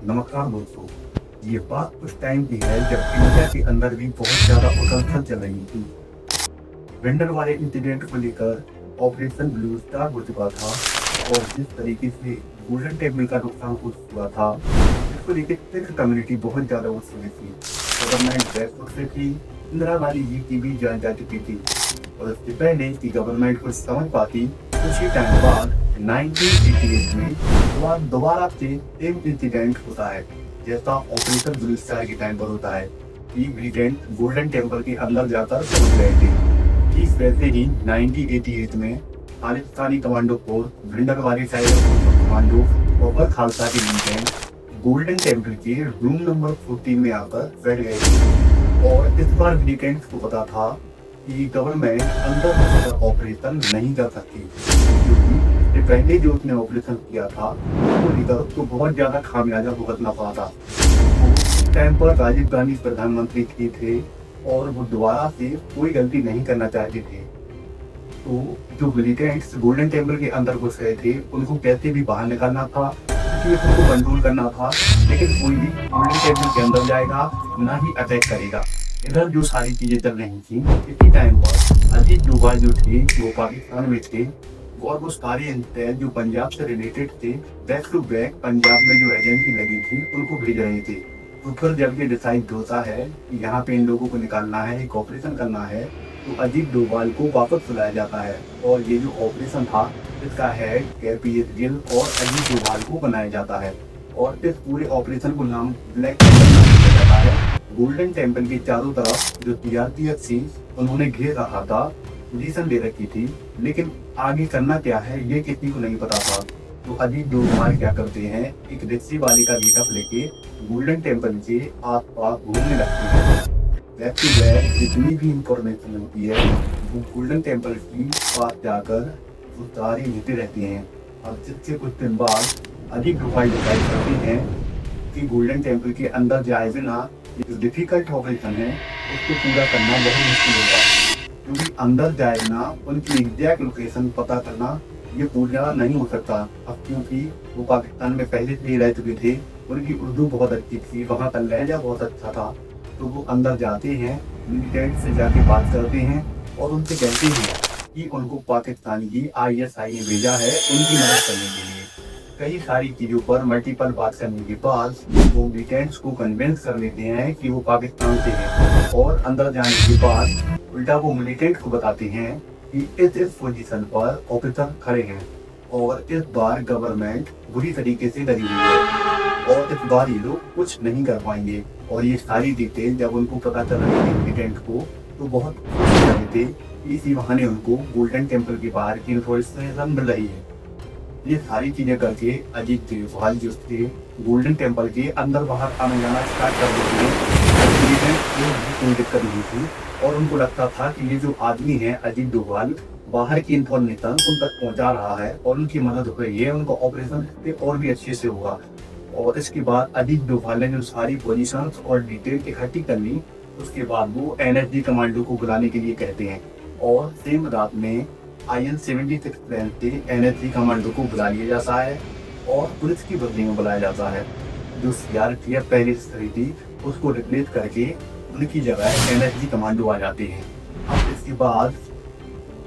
नमस्कार दोस्तों। ये बात उस टाइम की है जब इंडिया के अंदर भी बहुत ज्यादा उथल चल रही थी। वेंडर वाले इंसिडेंट को लेकर ऑपरेशन ब्लू स्टार हो चुका था और जिस तरीके से गोल्डन टेम्पल का नुकसान हुआ था, इसको लेकर सिख कम्युनिटी बहुत ज्यादा गुस्से थी। गवर्नमेंट बैकफुट से थी, इंदिरा गांधी जी की भी जान जा चुकी थी और इससे पहले कि गवर्नमेंट कुछ समझ पाती, कुछ ही टाइम बाद 1988 में दोबारा से सेम इंसिडेंट होता है जैसा ऑपरेशन ब्लू स्टार के टाइम पर होता है कि मिलिटेंट गोल्डन टेम्पल के अंदर जाकर पहुंच गए थे। ठीक वैसे ही 1988 में Pakistani commando force, Bhindranwale tiger commando और खालसा के मिलिटेंट गोल्डन टेम्पल के रूम नंबर 14 में आकर बैठ गए थे और इस बार मिलिटेंट्स को पता था कि गवर्नमेंट अंदर घुसकर ऑपरेशन नहीं कर सकती, क्योंकि इससे पहले जो उसने ऑपरेशन किया था वो लेकर उसको बहुत ज्यादा खामियाजा भुगतना पड़ा था। उस टाइम पर राजीव गांधी प्रधानमंत्री थे और वो दोबारा से कोई गलती नहीं करना चाहते थे। तो जो मिलिटेंट्स गोल्डन टेम्पल के अंदर घुस गए थे उनको कैसे भी बाहर निकालना था, उनको कंट्रोल करना था, लेकिन कोई भी गोल्डन टेम्पल के अंदर जाएगा ना ही अटैक करेगा। इधर जो सारी चीजें चल रही थी, इसी टाइम पर अजीत डोभाल जो थे वो पाकिस्तान में थे और वो सारे इंटेल जो पंजाब से रिलेटेड थे बैक टू बैक पंजाब में जो एजेंसी लगी थी उनको भेज रहे थे। तो फिर जब ये डिसाइड होता है कि यहाँ पे इन लोगों को निकालना है, एक ऑपरेशन करना है, तो अजीत डोभाल को वापस बुलाया जाता है और ये जो ऑपरेशन था इसका हेड KPS गिल और अजीत डोभाल को बनाया जाता है और इस पूरे ऑपरेशन को नाम ब्लैक टेम्पल दिया जाता है। गोल्डन टेम्पल के चारों तरफ जो CRPF थी उन्होंने घेर रखा था, पोजीशन दे रखी थी, लेकिन आगे करना क्या है ये किसी को नहीं पता था। तो अजीत डोभाल क्या करते हैं, एक रिक्शे वाले का गेटअप लेके गोल्डन टेम्पल के आस-पास घूमने लगते हैं। बैक टू बैक जितनी भी इंफॉर्मेशन होती है वो गोल्डन टेम्पल की पास जाकर वो सारी लेते रहते हैं। अब जिससे कुछ दिन बाद अजीत डोभाल डिसाइड करते हैं कि गोल्डन टेम्पल के अंदर जाए बिना जो डिफिकल्ट ऑपरेशन है उसको पूरा करना बहुत मुश्किल होगा, क्योंकि अंदर जाए ना उनकी एग्जैक्ट लोकेशन पता करना ये पूरा नहीं हो सकता। अब क्योंकि वो पाकिस्तान में पहले से ही रह चुके थे, उनकी उर्दू बहुत अच्छी थी, वहाँ का लहजा बहुत अच्छा था, तो वो अंदर जाते हैं, मिलिटेंट से जाके बात करते हैं और उनसे कहते हैं कि उनको पाकिस्तान की ISI ने भेजा है उनकी मदद करने के लिए। कई सारी चीज़ों पर मल्टीपल बात करने के बाद वो मिलिटेंट्स को कन्विंस कर लेते हैं कि वो पाकिस्तान से हैं और अंदर जाने के बाद उल्टा वो मिलिटेंट को बताते हैं कि इस पोजीशन पर ऑफिसर खड़े हैं और इस बार गवर्नमेंट बुरी तरीके से डरी हुई है और इस बार ये लोग कुछ नहीं कर पाएंगे। और ये सारी डिटेल जब उनको पता चल रही थी मिलिटेंट को तो बहुत खुश हो रहे थे, इसी बहाने उनको गोल्डन टेम्पल के बाहर की इंफॉर्मेशन मिल रही है। ये सारी चीजें करके अजीत डोभाल जो थे गोल्डन टेम्पल के अंदर बाहर आने जाना स्टार्ट कर देते हैं। कोई दिक्कत नहीं थी और उनको लगता था कि ये जो आदमी है अजीत डोभाल बाहर की इंफॉर्मेशन उन तक पहुंचा रहा है और उनकी मदद हो रही है, उनका ऑपरेशन और भी अच्छे से होगा। और इसके बाद अजीत डोभाल ने जो सारी पोजीशंस और डिटेल इकट्ठी कर ली, उसके बाद वो NSG कमांडो को बुलाने के लिए कहते हैं और सेम रात में IN-76 प्लेन से NSG कमांडो को बुला लिया जाता है और पुलिस की बदली में बुलाया जाता है। जो CRPF पहले से खड़ी थी उसको रिप्लेस करके उनकी जगह NSG कमांडो आ जाते हैं। अब इसके बाद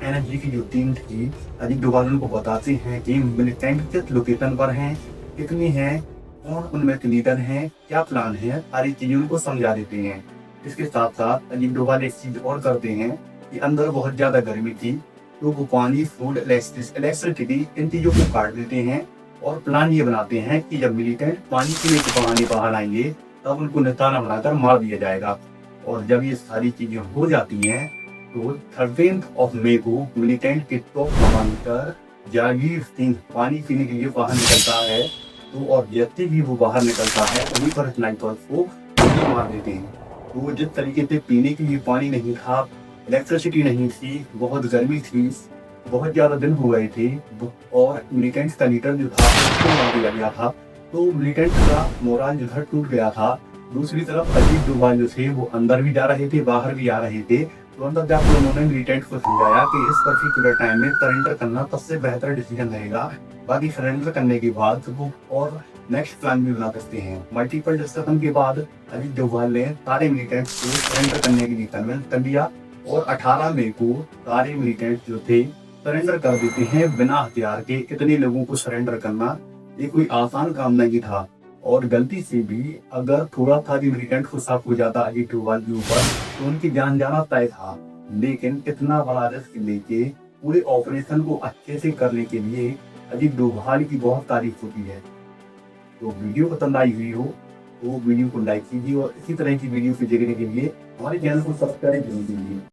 NSG की जो टीम थी अजीत डोभाल उनको बताते हैं कि मिलिटेंट किस लोकेशन पर हैं, कितनी हैं, कौन उनमें के लीडर हैं, क्या प्लान है, सारी चीजें उनको समझा देते हैं। इसके साथ साथ अजीत डोभाल एक चीज और करते हैं कि अंदर बहुत ज्यादा गर्मी थी तो वो पानी, फूड, इलेक्ट्रिसिटी इन चीजों को काट देते हैं और प्लान ये बनाते हैं कि जब मिलिटेंट पानी पीने के बहाने बाहर आएंगे तब उनको निशाना बनाकर मार दिया जाएगा। और जब ये सारी चीजें हो जाती हैं तो 13 मई को मिलिटेंट के टॉप कमांडर जागीर सिंह पानी पीने के लिए बाहर निकलता है, तो और जैसे भी वो बाहर निकलता है वहीं पर स्नाइपर्स को मार देते हैं। तो जिस तरीके से पीने के लिए पानी नहीं था, इलेक्ट्रिसिटी नहीं थी, बहुत गर्मी थी, बहुत ज्यादा दिन हो गए थे और मिलिटेंट्स का लीडर जो था उसको मार दिया गया था, तो मिलिटेंट्स का मोराल जो था टूट गया था। दूसरी तरफ अजीत डोभाल जो थे वो अंदर भी जा रहे थे, बाहर भी आ रहे थे, तो अंदर जाकर उन्होंने मिलिटेंट्स को समझाया कि इस पर्टिकुलर टाइम में सरेंडर करना सबसे बेहतर डिसीजन रहेगा। बाकी सरेंडर करने के बाद वो और नेक्स्ट प्लान भी बना सकते हैं। मल्टीपल डिस्कशन के बाद अजीत डोभाल ने सारे मिलिटेंट्स को सरेंडर करने के लिए कन्विंस कर लिया और 18 मई को सारे मिलिटेंट्स जो थे सरेंडर कर देते हैं बिना हथियार के। इतने लोगों को सरेंडर करना ये कोई आसान काम नहीं था और गलती से भी अगर थोड़ा सा भी मिलिटेंट को शक हो जाता अजीत डोभाल के ऊपर तो उनकी जान जाना तय था। लेकिन इतना बड़ा रिस्क लेके पूरे ऑपरेशन को अच्छे से करने के लिए अजीत डोभाल की बहुत तारीफ होती है। तो वीडियो पसंद आई हुई हो तो वीडियो को लाइक कीजिए और इसी तरह की वीडियो को देखने के लिए हमारे चैनल को सब्सक्राइब जरूर कीजिए।